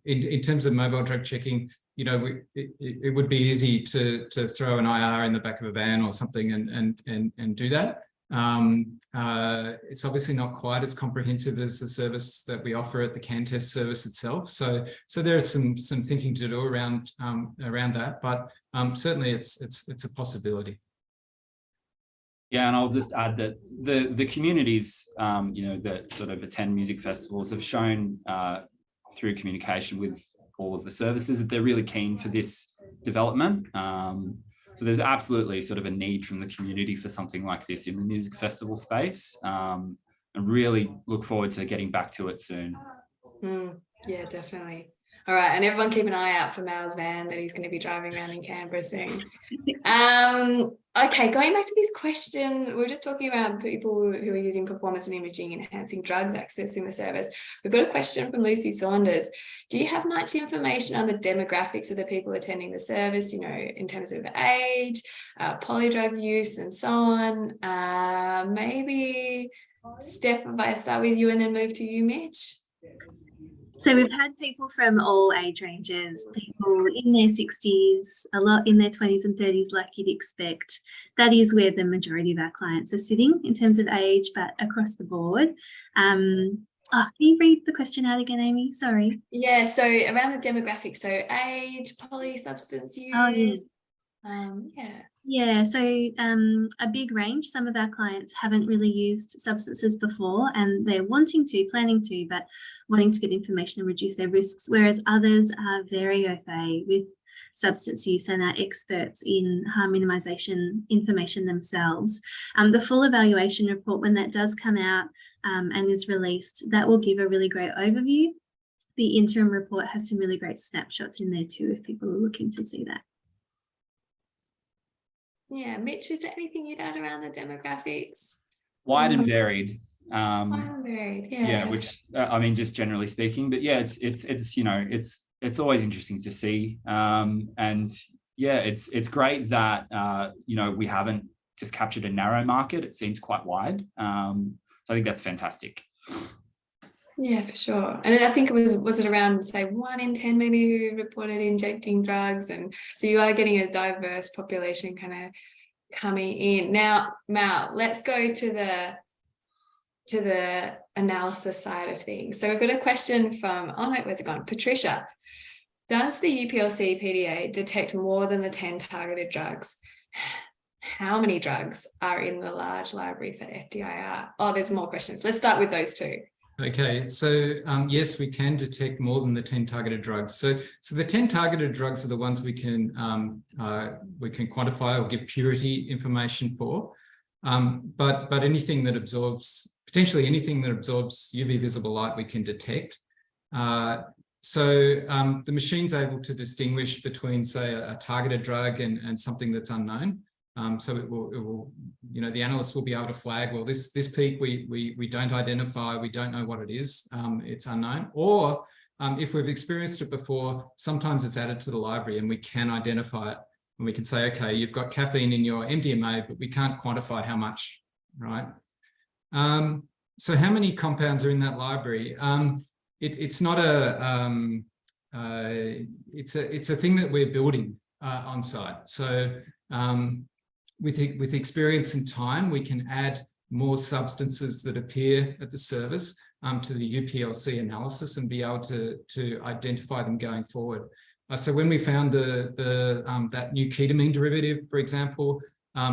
in terms of mobile drug checking, it would be easy to throw an IR in the back of a van or something and do that. It's obviously not quite as comprehensive as the service that we offer at the CanTEST service itself. So there is some thinking to do around that, but certainly it's a possibility.
Yeah, and I'll just add that the communities, that sort of attend music festivals have shown through communication with all of the services, that they're really keen for this development. So there's absolutely sort of a need from the community for something like this in the music festival space, and really look forward to getting back to it soon.
Yeah, definitely. All right, and everyone keep an eye out for Mal's van that he's going to be driving around in Canberra soon. Okay, going back to this question, we were just talking about people who are using performance and imaging enhancing drugs accessing the service. We've got a question from Lucy Saunders. Do you have much information on the demographics of the people attending the service, you know, in terms of age, polydrug use and so on? Maybe Steph, if I start with you and then move to you, Mitch.
So we've had people from all age ranges, people in their 60s, a lot in their 20s and 30s, like you'd expect. That is where the majority of our clients are sitting in terms of age, but across the board. Can you read the question out again, Amy? Sorry.
Yeah, so around the demographics, so age, polysubstance use.
Oh, yes.
Yeah,
so a big range. Some of our clients haven't really used substances before and they're planning to, but wanting to get information and reduce their risks, whereas others are very au fait with substance use and are experts in harm minimisation information themselves. The full evaluation report, when that does come out and is released, that will give a really great overview. The interim report has some really great snapshots in there too, if people are looking to see that.
Yeah, Mitch, is there anything you'd add around the demographics?
Wide and varied.
Wide and varied, yeah.
Yeah, which I mean, just generally speaking, but yeah, it's you know, it's always interesting to see, and yeah, it's great that you know, we haven't just captured a narrow market. It seems quite wide, so I think that's fantastic.
Yeah, for sure. And I think it was it around, say, 1 in 10 maybe who reported injecting drugs, and so you are getting a diverse population kind of coming in. Now, Mal, let's go to the analysis side of things. So we've got a question from, oh no, where's it gone? Patricia. Does the UPLC PDA detect more than the 10 targeted drugs? How many drugs are in the large library for FDIR? Oh, there's more questions. Let's start with those two.
Okay, so yes, we can detect more than the 10 targeted drugs. So the 10 targeted drugs are the ones we can quantify or give purity information for. But anything that absorbs, potentially anything that absorbs UV visible light, we can detect. So the machine's able to distinguish between, say, a targeted drug and something that's unknown. So it will, you know, the analyst will be able to flag, well, this peak we don't identify, we don't know what it is, it's unknown. Or if we've experienced it before, sometimes it's added to the library and we can identify it. And we can say, okay, you've got caffeine in your MDMA, but we can't quantify how much, right? So how many compounds are in that library? It's not it's a thing that we're building on site. So with experience and time, we can add more substances that appear at the service to the UPLC analysis and be able to identify them going forward. So when we found that new ketamine derivative, for example,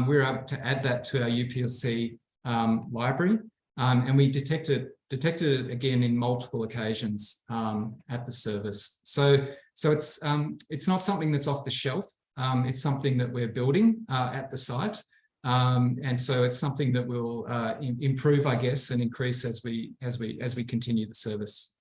we were able to add that to our UPLC library, and we detected it again in multiple occasions at the service. So it's not something that's off the shelf. It's something that we're building at the site, and so it's something that will improve, I guess, and increase as we continue the service.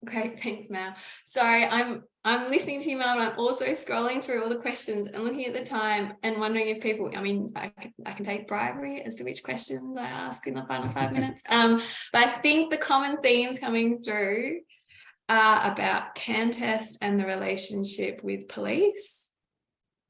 Great, thanks, Mal. Sorry, I'm listening to you, Mal, and I'm also scrolling through all the questions and looking at the time and wondering if people, I mean, I can take bribery as to which questions I ask in the final 5 minutes. But I think the common themes coming through about CanTEST and the relationship with police,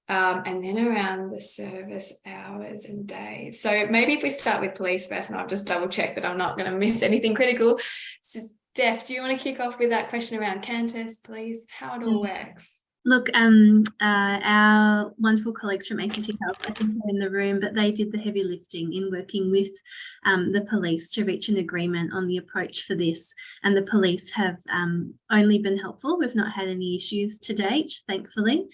and then around the service hours and days. So maybe if we start with police first, and I'll just double check that I'm not going to miss anything critical. So Steph, do you want to kick off with that question around CanTEST, please? How it all works?
Look, our wonderful colleagues from ACT Health, I think they're in the room, but they did the heavy lifting in working with the police to reach an agreement on the approach for this. And the police have only been helpful. We've not had any issues to date, thankfully.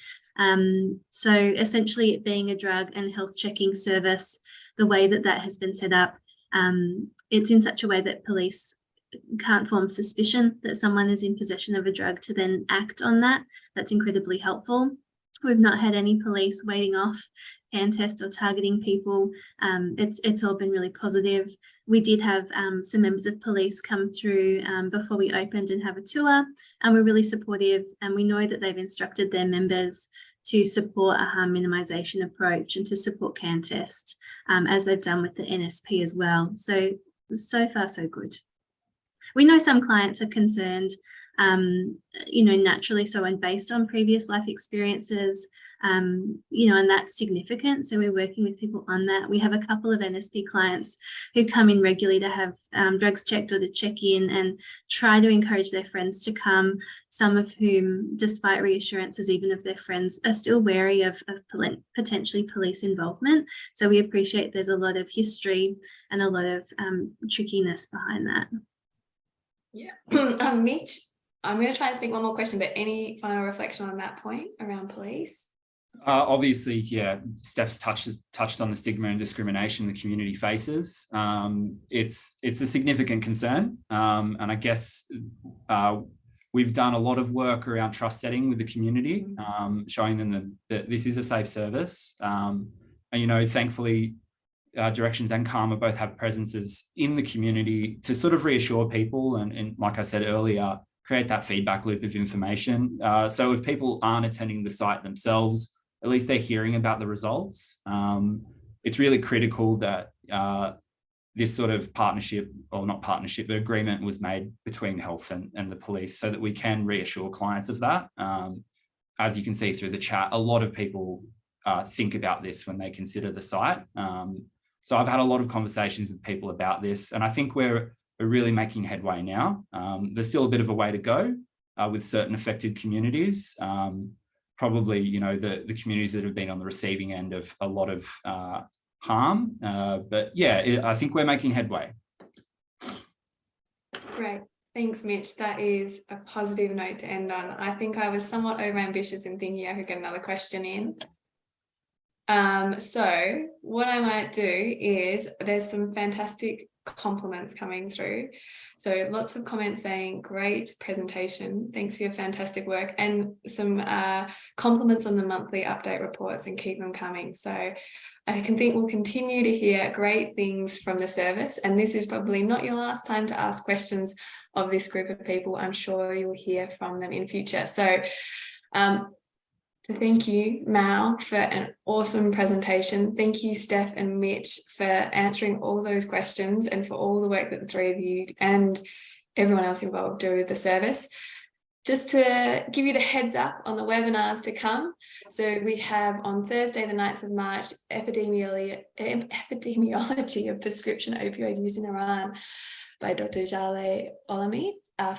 So essentially it being a drug and health checking service, the way that has been set up, it's in such a way that police can't form suspicion that someone is in possession of a drug to then act on that. That's incredibly helpful. We've not had any police waiting off CanTEST or targeting people. It's all been really positive. We did have some members of police come through before we opened and have a tour, and we're really supportive, and we know that they've instructed their members to support a harm minimisation approach and to support CanTEST, as they've done with the NSP as well. So far, so good. We know some clients are concerned, naturally so, and based on previous life experiences, and that's significant. So we're working with people on that. We have a couple of NSP clients who come in regularly to have drugs checked or to check in and try to encourage their friends to come, some of whom, despite reassurances even of their friends, are still wary of potentially police involvement. So we appreciate there's a lot of history and a lot of trickiness behind that.
Yeah. Mitch, I'm going to try and sneak one more question, but any final reflection on that point around police?
Obviously, yeah, Steph's touched on the stigma and discrimination the community faces. It's a significant concern, and I guess we've done a lot of work around trust setting with the community, showing them that this is a safe service. And thankfully, Directions and Karma both have presences in the community to sort of reassure people and like I said earlier, create that feedback loop of information. So if people aren't attending the site themselves, at least they're hearing about the results. It's really critical that this sort of partnership, or not partnership, but agreement was made between health and the police so that we can reassure clients of that. As you can see through the chat, a lot of people think about this when they consider the site. So I've had a lot of conversations with people about this, and I think we're really making headway now. There's still a bit of a way to go with certain affected communities. Probably, the communities that have been on the receiving end of a lot of harm. But yeah, I think we're making headway.
Great. Thanks, Mitch. That is a positive note to end on. I think I was somewhat overambitious in thinking I could get another question in. So what I might do is, there's some fantastic compliments coming through. So lots of comments saying, great presentation, thanks for your fantastic work, and some compliments on the monthly update reports, and keep them coming. So I can think we'll continue to hear great things from the service, and this is probably not your last time to ask questions of this group of people. I'm sure you'll hear from them in future. So thank you, Mal, for an awesome presentation. Thank you, Steph and Mitch, for answering all those questions and for all the work that the three of you and everyone else involved do with the service. Just to give you the heads up on the webinars to come. So we have on Thursday, the 9th of March, epidemiology of prescription opioid use in Iran by Dr. Jaleh Olami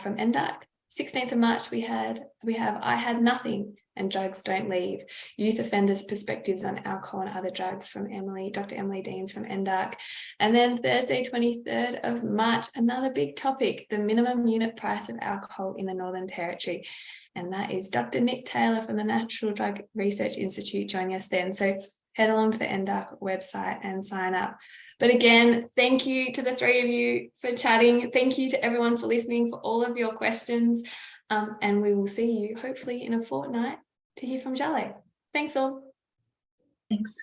from NDAC. 16th of March, we have I Had Nothing and Drugs Don't Leave, Youth Offenders' Perspectives on Alcohol and Other Drugs from Dr. Emily Deans from NDAC. And then Thursday, 23rd of March, another big topic, the minimum unit price of alcohol in the Northern Territory. And that is Dr. Nick Taylor from the National Drug Research Institute joining us then. So head along to the NDAC website and sign up. But again, thank you to the three of you for chatting. Thank you to everyone for listening, for all of your questions. And we will see you hopefully in a fortnight to hear from Jaleh. Thanks all.
Thanks.